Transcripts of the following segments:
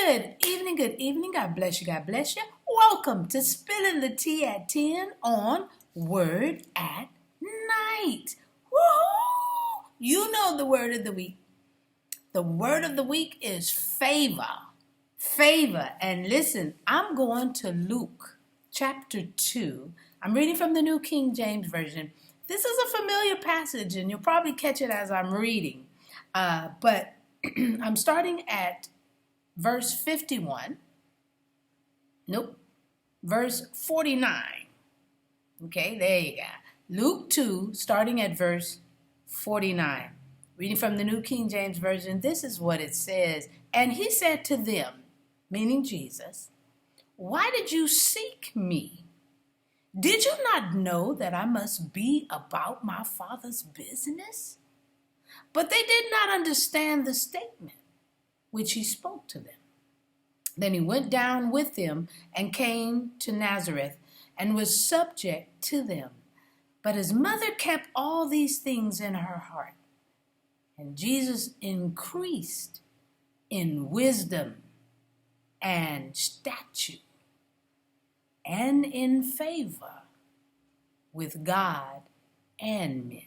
Good evening. God bless you. God bless you. Welcome to Spilling the Tea at 10 on Word at Night. Woo! You know the word of the week. The word of the week is favor. Favor. And listen, I'm going to Luke chapter 2. I'm reading from the New King James Version. This is a familiar passage, and you'll probably catch it as I'm reading. But I'm starting at verse 51. Verse 49. Okay, there you go. Luke 2, starting at verse 49. Reading from the New King James Version, this is what it says. And he said to them, meaning Jesus, "Why did you seek me? Did you not know that I must be about my Father's business?" But they did not understand the statement which he spoke to them. Then he went down with them and came to Nazareth and was subject to them. But his mother kept all these things in her heart. And Jesus increased in wisdom and stature and in favor with God and men.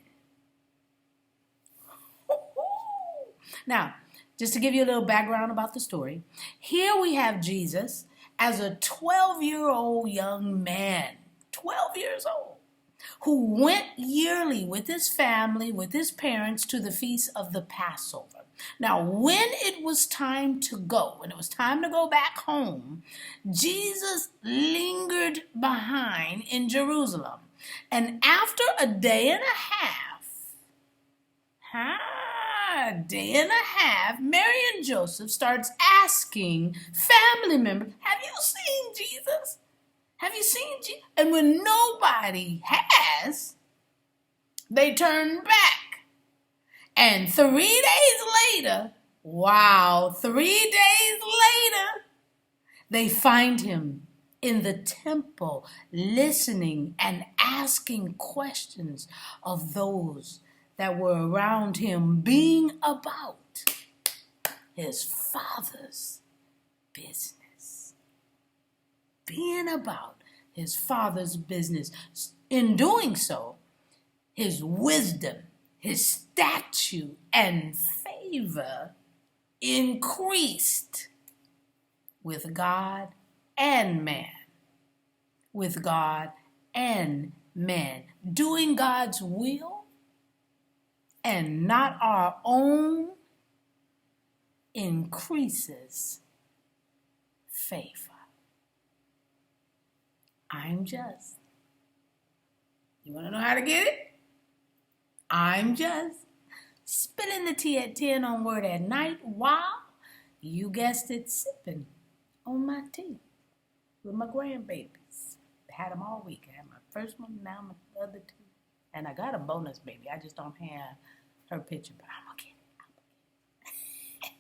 Now, just to give you a little background about the story, here we have Jesus as a 12-year-old young man, 12 years old, who went yearly with his family, with his parents, to the feast of the Passover. Now, when it was time to go back home, Jesus lingered behind in Jerusalem. And after a day and a half, Mary and Joseph starts asking family members, "Have you seen Jesus? Have you seen Jesus?" And when nobody has, they turn back. And 3 days later, they find him in the temple, listening and asking questions of those that were around him, being about his Father's business. Being about his Father's business. In doing so, his wisdom, his stature, and favor increased with God and man. With God and man. Doing God's will and not our own increases favor. I'm just. You want to know how to get it? I'm just spilling the tea at 10 on Word at Night while, you guessed it, sipping on my tea with my grandbabies. Had them all week. I had my first one, now my other two. And I got a bonus baby. I just don't have her picture, but I'm going to get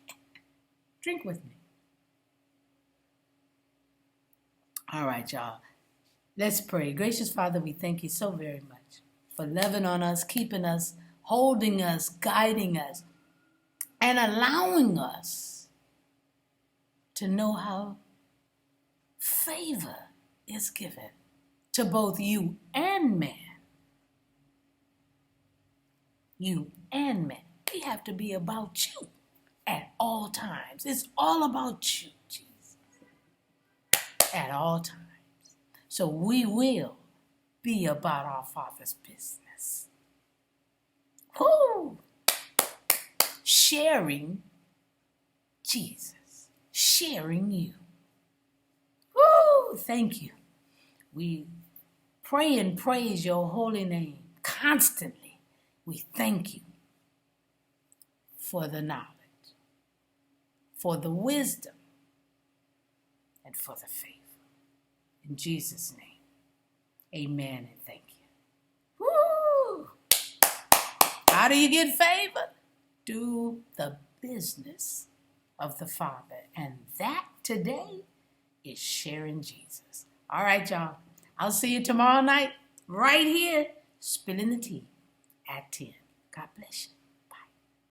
it. Drink with me. All right, y'all. Let's pray. Gracious Father, we thank you so very much for loving on us, keeping us, holding us, guiding us, and allowing us to know how favor is given to both you and man. You and man. We have to be about you at all times. It's all about you, Jesus. At all times. So we will be about our Father's business. Woo! Sharing Jesus. Sharing you. Woo! Thank you. We pray and praise your holy name constantly. We thank you for the knowledge, for the wisdom, and for the favor. In Jesus' name, amen and thank you. Woo! How do you get favor? Do the business of the Father. And that today is sharing Jesus. All right, y'all. I'll see you tomorrow night right here, spilling the tea at 10. God bless you.